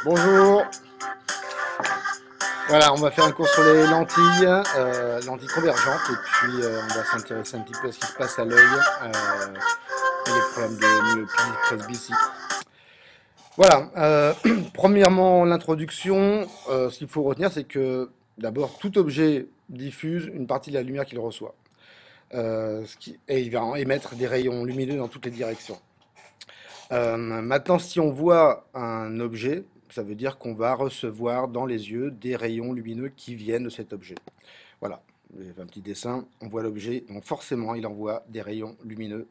Bonjour. Voilà, on va faire un cours sur les lentilles convergentes, et puis on va s'intéresser un petit peu à ce qui se passe à l'œil et les problèmes de myopie, presbytie. Voilà, premièrement, l'introduction, ce qu'il faut retenir, c'est que d'abord, tout objet diffuse une partie de la lumière qu'il reçoit. Et il va émettre des rayons lumineux dans toutes les directions. Maintenant, si on voit un objet, ça veut dire qu'on va recevoir dans les yeux des rayons lumineux qui viennent de cet objet. Voilà, j'ai fait un petit dessin, on voit l'objet, donc forcément il envoie des rayons lumineux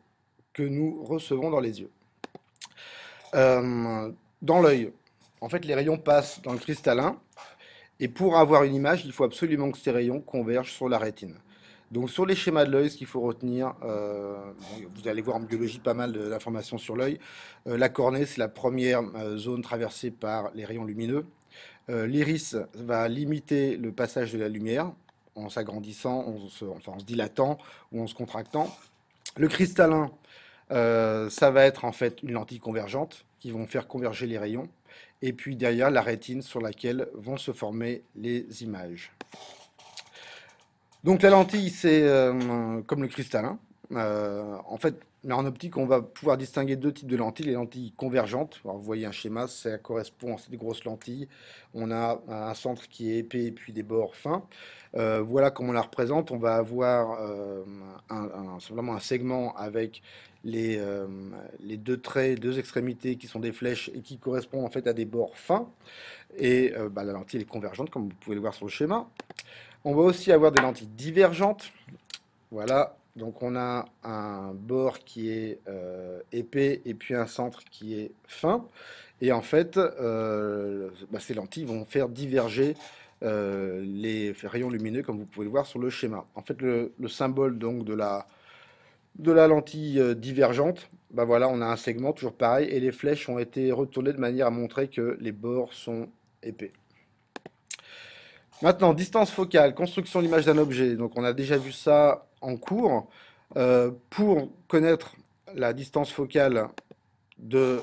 que nous recevons dans les yeux. Dans l'œil, en fait les rayons passent dans le cristallin, et pour avoir une image, il faut absolument que ces rayons convergent sur la rétine. Donc sur les schémas de l'œil, ce qu'il faut retenir, bon, vous allez voir en biologie pas mal d'informations sur l'œil. La cornée, c'est la première zone traversée par les rayons lumineux. L'iris va limiter le passage de la lumière en s'agrandissant, enfin en se dilatant ou en se contractant. Le cristallin, ça va être en fait une lentille convergente qui vont faire converger les rayons. Et puis derrière, la rétine sur laquelle vont se former les images. Donc la lentille, c'est comme le cristallin. En fait, mais en optique, on va pouvoir distinguer deux types de lentilles. Les lentilles convergentes, alors, vous voyez un schéma, ça correspond à des grosses lentilles. On a un centre qui est épais et puis des bords fins. Voilà comment on la représente. On va avoir simplement un segment avec les deux traits, deux extrémités qui sont des flèches et qui correspondent en fait à des bords fins. Et la lentille est convergente, comme vous pouvez le voir sur le schéma. On va aussi avoir des lentilles divergentes. Voilà, donc on a un bord qui est épais et puis un centre qui est fin. Et en fait, ces lentilles vont faire diverger les rayons lumineux, comme vous pouvez le voir sur le schéma. En fait, le symbole donc de la lentille divergente, voilà, on a un segment toujours pareil, et les flèches ont été retournées de manière à montrer que les bords sont épais. Maintenant, distance focale, construction de l'image d'un objet. Donc, on a déjà vu ça en cours. Pour connaître la distance focale de,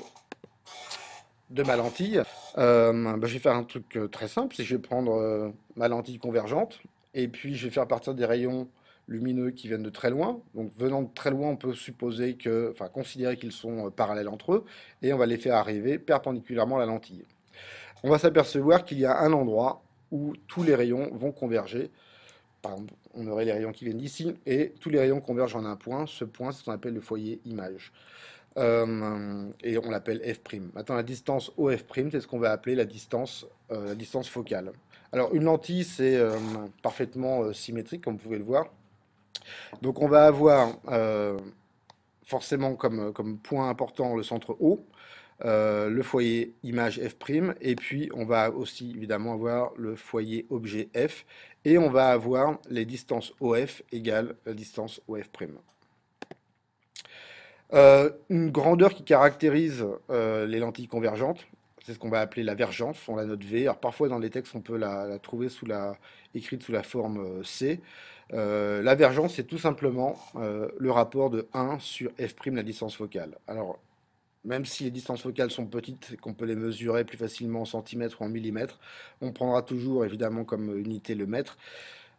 de ma lentille, je vais faire un truc très simple. C'est que je vais prendre ma lentille convergente et puis je vais faire partir des rayons lumineux qui viennent de très loin. Donc, venant de très loin, on peut supposer que, enfin, considérer qu'ils sont parallèles entre eux, et on va les faire arriver perpendiculairement à la lentille. On va s'apercevoir qu'il y a un endroit où tous les rayons vont converger. Par exemple, on aurait les rayons qui viennent d'ici, et tous les rayons convergent en un point. Ce point, c'est ce qu'on appelle le foyer image. Et on l'appelle f'. Maintenant, la distance OF', c'est ce qu'on va appeler la distance focale. Alors, une lentille, c'est parfaitement symétrique, comme vous pouvez le voir. Donc, on va avoir forcément comme point important le centre O, le foyer image f', et puis on va aussi évidemment avoir le foyer objet f, et on va avoir les distances OF égale la distance OF'. Une grandeur qui caractérise les lentilles convergentes, c'est ce qu'on va appeler la vergence, on la note V. Alors parfois dans les textes on peut la trouver écrite sous la forme C. La vergence, c'est tout simplement le rapport de 1 sur f', la distance focale. Alors, même si les distances focales sont petites et qu'on peut les mesurer plus facilement en centimètres ou en millimètres, on prendra toujours évidemment comme unité le mètre.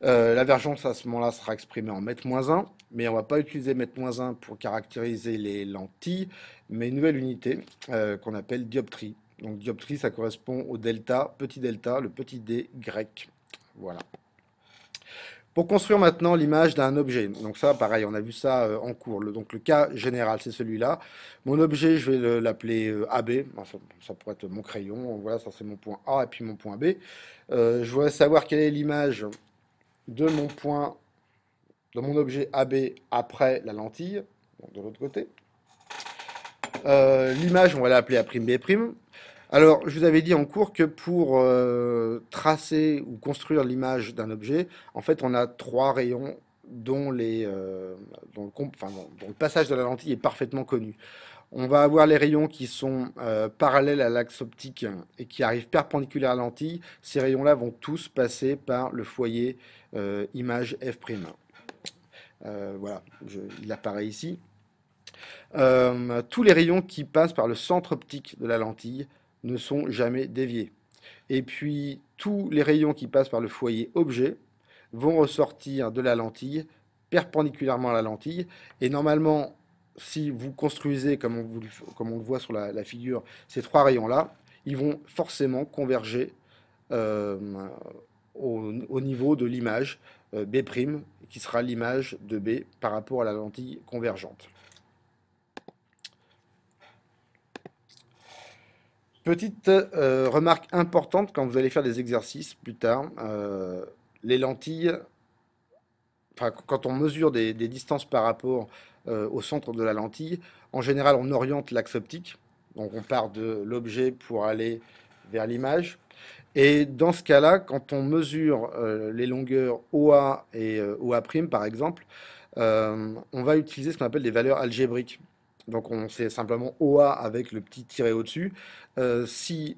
La vergence à ce moment-là sera exprimée en mètre moins 1, mais on ne va pas utiliser mètre moins 1 pour caractériser les lentilles, mais une nouvelle unité qu'on appelle dioptrie. Donc dioptrie, ça correspond au delta, le petit d grec. Voilà. Pour construire maintenant l'image d'un objet, donc ça pareil, on a vu ça en cours, donc le cas général c'est celui-là. Mon objet, je vais l'appeler AB, ça pourrait être mon crayon, voilà, ça c'est mon point A et puis mon point B. Je voudrais savoir quelle est l'image de mon point, de mon objet AB après la lentille, donc de l'autre côté. L'image, on va l'appeler A'B'. Alors, je vous avais dit en cours que pour tracer ou construire l'image d'un objet, en fait, on a trois rayons dont le passage de la lentille est parfaitement connu. On va avoir les rayons qui sont parallèles à l'axe optique et qui arrivent perpendiculaires à la lentille. Ces rayons-là vont tous passer par le foyer image f'. Voilà, il apparaît ici. Tous les rayons qui passent par le centre optique de la lentille ne sont jamais déviés. Et puis, tous les rayons qui passent par le foyer objet vont ressortir de la lentille perpendiculairement à la lentille. Et normalement, si vous construisez, comme on le voit sur la figure, ces trois rayons-là, ils vont forcément converger euh, au niveau de l'image B', qui sera l'image de B par rapport à la lentille convergente. Petite remarque importante quand vous allez faire des exercices plus tard, les lentilles, enfin, quand on mesure des distances par rapport au centre de la lentille, en général on oriente l'axe optique, donc on part de l'objet pour aller vers l'image. Et dans ce cas-là, quand on mesure les longueurs OA et OA' par exemple, on va utiliser ce qu'on appelle des valeurs algébriques. Donc on sait simplement OA avec le petit tiret au-dessus. Si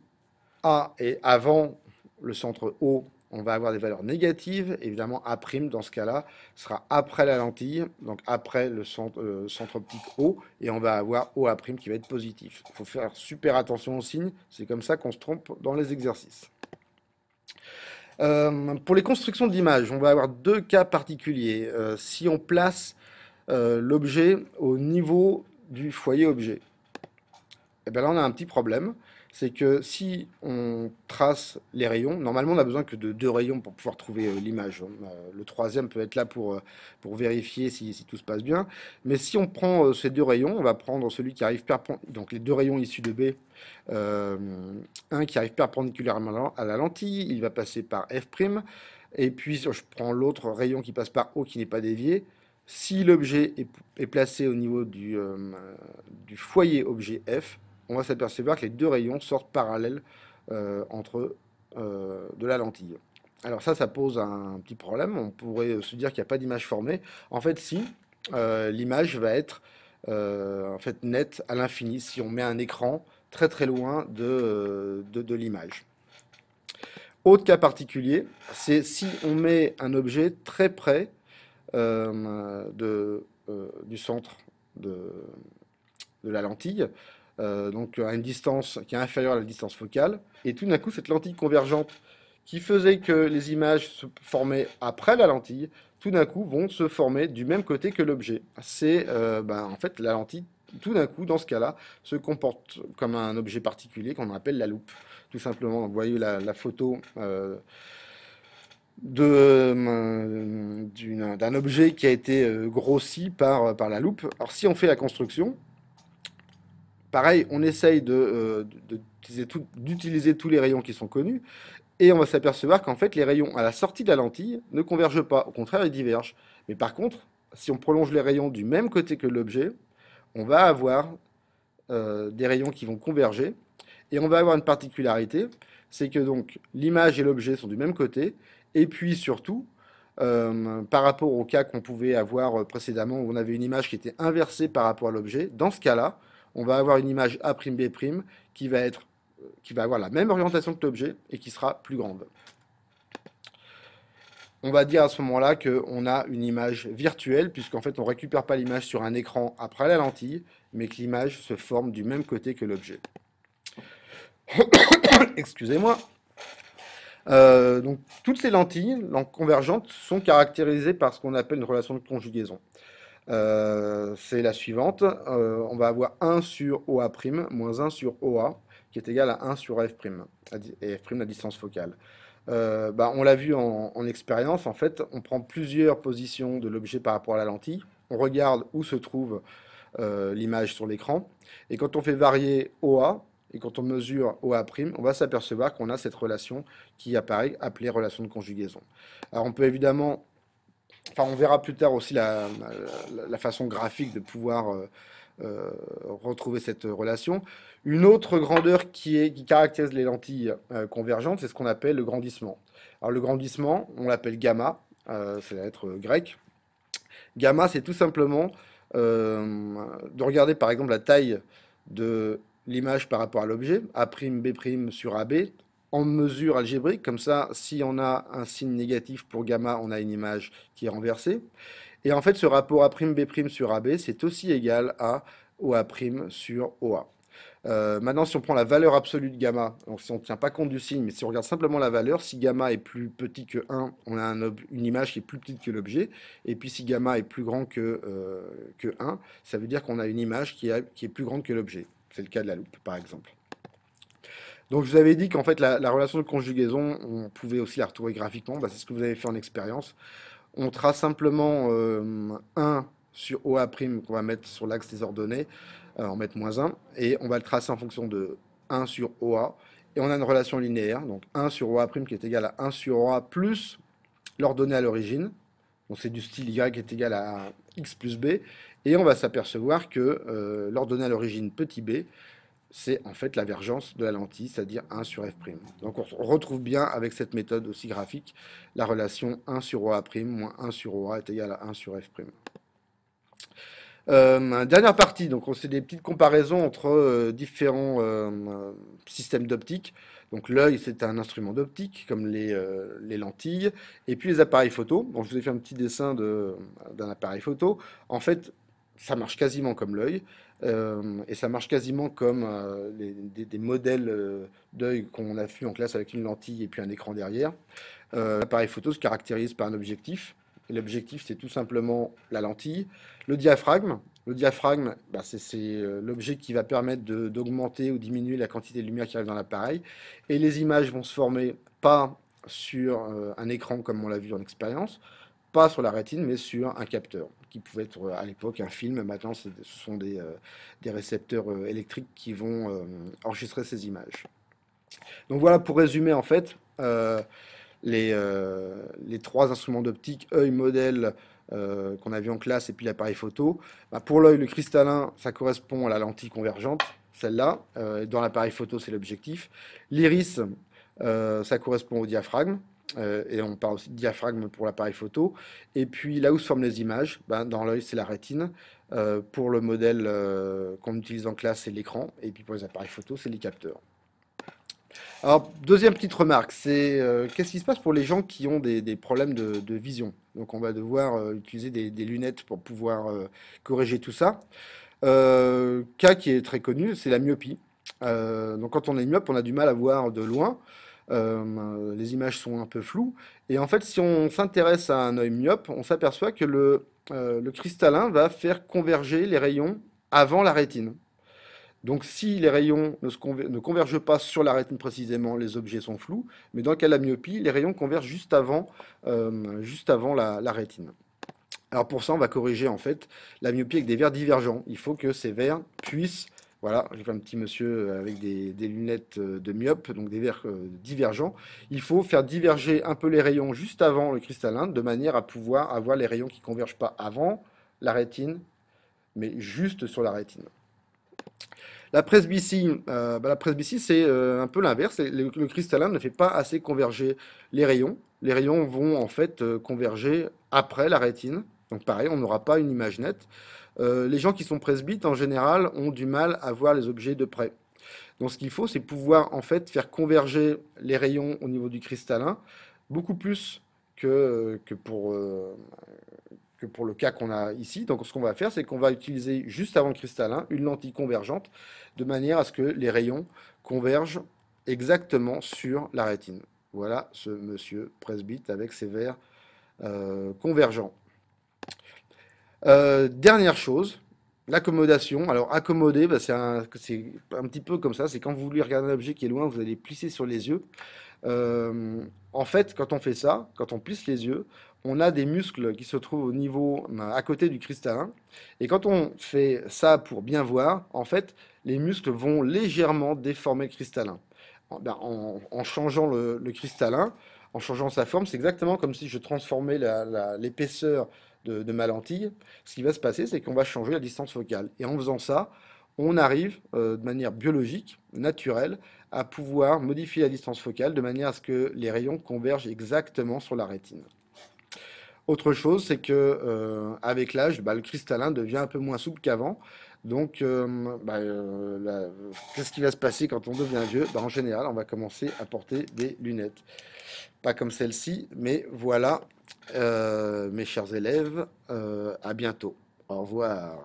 A est avant le centre O, on va avoir des valeurs négatives. Évidemment, A' dans ce cas-là sera après la lentille, donc après le centre optique O, et on va avoir OA' qui va être positif. Il faut faire super attention aux signes, c'est comme ça qu'on se trompe dans les exercices. Pour les constructions d'images, on va avoir deux cas particuliers. Si on place l'objet au niveau du foyer objet, et bien là on a un petit problème. C'est que si on trace les rayons, normalement on n'a besoin que de deux rayons pour pouvoir trouver l'image. Le troisième peut être là pour vérifier si tout se passe bien. Mais si on prend ces deux rayons, on va prendre celui qui arrive perpendiculairement, donc les deux rayons issus de B, euh, un qui arrive perpendiculairement à la lentille, il va passer par F', et puis je prends l'autre rayon qui passe par O qui n'est pas dévié. Si l'objet est placé au niveau du foyer objet F, on va s'apercevoir que les deux rayons sortent parallèles entre de la lentille. Alors ça pose un petit problème. On pourrait se dire qu'il n'y a pas d'image formée. En fait, si, l'image va être en fait nette à l'infini si on met un écran très très loin de l'image. Autre cas particulier, c'est si on met un objet très près du centre de la lentille, donc à une distance qui est inférieure à la distance focale, et tout d'un coup cette lentille convergente qui faisait que les images se formaient après la lentille, tout d'un coup vont se former du même côté que l'objet. C'est en fait la lentille, tout d'un coup dans ce cas-là, se comporte comme un objet particulier qu'on appelle la loupe, tout simplement. Donc, vous voyez la photo d'un objet qui a été grossi par la loupe. Alors si on fait la construction, pareil, on essaye d'utiliser tous les rayons qui sont connus, et on va s'apercevoir qu'en fait, les rayons à la sortie de la lentille ne convergent pas. Au contraire, ils divergent. Mais par contre, si on prolonge les rayons du même côté que l'objet, on va avoir des rayons qui vont converger. Et on va avoir une particularité, c'est que donc l'image et l'objet sont du même côté. Et puis surtout, par rapport au cas qu'on pouvait avoir précédemment, où on avait une image qui était inversée par rapport à l'objet, dans ce cas-là, on va avoir une image A'B' qui va avoir la même orientation que l'objet et qui sera plus grande. On va dire à ce moment-là qu'on a une image virtuelle, puisqu'en fait on ne récupère pas l'image sur un écran après la lentille, mais que l'image se forme du même côté que l'objet. Excusez-moi. Donc toutes ces lentilles convergentes sont caractérisées par ce qu'on appelle une relation de conjugaison. C'est la suivante. On va avoir 1 sur OA' moins 1 sur OA, qui est égal à 1 sur F', et F' la distance focale. On l'a vu en expérience, en fait, on prend plusieurs positions de l'objet par rapport à la lentille, on regarde où se trouve l'image sur l'écran, et quand on fait varier OA, et quand on mesure OA', on va s'apercevoir qu'on a cette relation qui apparaît, appelée relation de conjugaison. Alors on peut évidemment, enfin on verra plus tard aussi la façon graphique de pouvoir retrouver cette relation. Une autre grandeur qui caractérise les lentilles convergentes, c'est ce qu'on appelle le grandissement. Alors le grandissement, on l'appelle gamma, c'est la lettre grecque. Gamma, c'est tout simplement de regarder par exemple la taille de l'image par rapport à l'objet, A'B' sur AB, en mesure algébrique, comme ça, si on a un signe négatif pour gamma, on a une image qui est renversée. Et en fait, ce rapport A'B' sur AB, c'est aussi égal à OA' sur OA. Maintenant, si on prend la valeur absolue de gamma, donc si on ne tient pas compte du signe, mais si on regarde simplement la valeur, si gamma est plus petit que 1, on a une image qui est plus petite que l'objet. Et puis si gamma est plus grand que 1, ça veut dire qu'on a une image qui est plus grande que l'objet. C'est le cas de la loupe, par exemple. Donc je vous avais dit qu'en fait, la relation de conjugaison, on pouvait aussi la retrouver graphiquement. Bah, c'est ce que vous avez fait en expérience. On trace simplement 1 sur OA' qu'on va mettre sur l'axe des ordonnées, en mettre -1, et on va le tracer en fonction de 1 sur OA, et on a une relation linéaire, donc 1 sur OA' qui est égal à 1 sur OA plus l'ordonnée à l'origine, donc c'est du style Y est égal à X plus B, et on va s'apercevoir que l'ordonnée à l'origine petit b, c'est en fait la vergence de la lentille, c'est-à-dire 1 sur f'. Donc on retrouve bien avec cette méthode aussi graphique la relation 1 sur OA' moins 1 sur OA est égal à 1 sur f'. Dernière partie, donc c'est des petites comparaisons entre différents systèmes d'optique. Donc l'œil, c'est un instrument d'optique, comme les lentilles, et puis les appareils photo. Donc je vous ai fait un petit dessin d'un appareil photo. En fait, ça marche quasiment comme l'œil, et ça marche quasiment comme des modèles d'œil qu'on a vu en classe avec une lentille et puis un écran derrière. L'appareil photo se caractérise par un objectif. Et l'objectif, c'est tout simplement la lentille. Le diaphragme, bah, c'est l'objet qui va permettre d'augmenter ou diminuer la quantité de lumière qui arrive dans l'appareil. Et les images vont se former pas sur un écran comme on l'a vu en expérience, pas sur la rétine, mais sur un capteur, qui pouvait être à l'époque un film. Maintenant, ce sont des récepteurs électriques qui vont enregistrer ces images. Donc voilà pour résumer en fait. Les trois instruments d'optique, œil, modèle, qu'on a vu en classe, et puis l'appareil photo. Bah, pour l'œil, le cristallin, ça correspond à la lentille convergente, celle-là. Dans l'appareil photo, c'est l'objectif. L'iris, ça correspond au diaphragme. Et on parle aussi de diaphragme pour l'appareil photo. Et puis là où se forment les images, bah, dans l'œil, c'est la rétine. Pour le modèle qu'on utilise en classe, c'est l'écran. Et puis pour les appareils photo, c'est les capteurs. Alors, deuxième petite remarque, c'est qu'est-ce qui se passe pour les gens qui ont des problèmes de vision? Donc, on va devoir utiliser des lunettes pour pouvoir corriger tout ça. Cas qui est très connu, c'est la myopie. Donc, quand on est myope, on a du mal à voir de loin. Les images sont un peu floues. Et en fait, si on s'intéresse à un œil myope, on s'aperçoit que le cristallin va faire converger les rayons avant la rétine. Donc si les rayons ne convergent pas sur la rétine précisément, les objets sont flous, mais dans le cas de la myopie, les rayons convergent juste avant la rétine. Alors pour ça, on va corriger en fait la myopie avec des verres divergents. Il faut que ces verres puissent, voilà, j'ai fait un petit monsieur avec des lunettes de myope, donc des verres divergents. Il faut faire diverger un peu les rayons juste avant le cristallin, de manière à pouvoir avoir les rayons qui convergent pas avant la rétine, mais juste sur la rétine. La presbytie, c'est un peu l'inverse. Le cristallin ne fait pas assez converger les rayons. Les rayons vont en fait converger après la rétine. Donc pareil, on n'aura pas une image nette. Les gens qui sont presbytes, en général, ont du mal à voir les objets de près. Donc ce qu'il faut, c'est pouvoir en fait faire converger les rayons au niveau du cristallin, beaucoup plus que pour le cas qu'on a ici. Donc ce qu'on va faire, c'est qu'on va utiliser juste avant le cristallin une lentille convergente, de manière à ce que les rayons convergent exactement sur la rétine. Voilà ce monsieur presbyte avec ses verres convergents. Dernière chose, l'accommodation. Alors accommoder, bah, c'est un petit peu comme ça, c'est quand vous voulez regarder un objet qui est loin, vous allez plisser sur les yeux. En fait, quand on fait ça, quand on plisse les yeux, on a des muscles qui se trouvent au niveau, à côté du cristallin. Et quand on fait ça pour bien voir, en fait, les muscles vont légèrement déformer le cristallin. En changeant le cristallin, en changeant sa forme, c'est exactement comme si je transformais l'épaisseur de ma lentille. Ce qui va se passer, c'est qu'on va changer la distance focale. Et en faisant ça, on arrive de manière biologique, naturelle, à pouvoir modifier la distance focale de manière à ce que les rayons convergent exactement sur la rétine. Autre chose, c'est que avec l'âge, bah, le cristallin devient un peu moins souple qu'avant. Donc, qu'est-ce qui va se passer quand on devient vieux? Bah, en général, on va commencer à porter des lunettes. Pas comme celle-ci, mais voilà, mes chers élèves, à bientôt. Au revoir.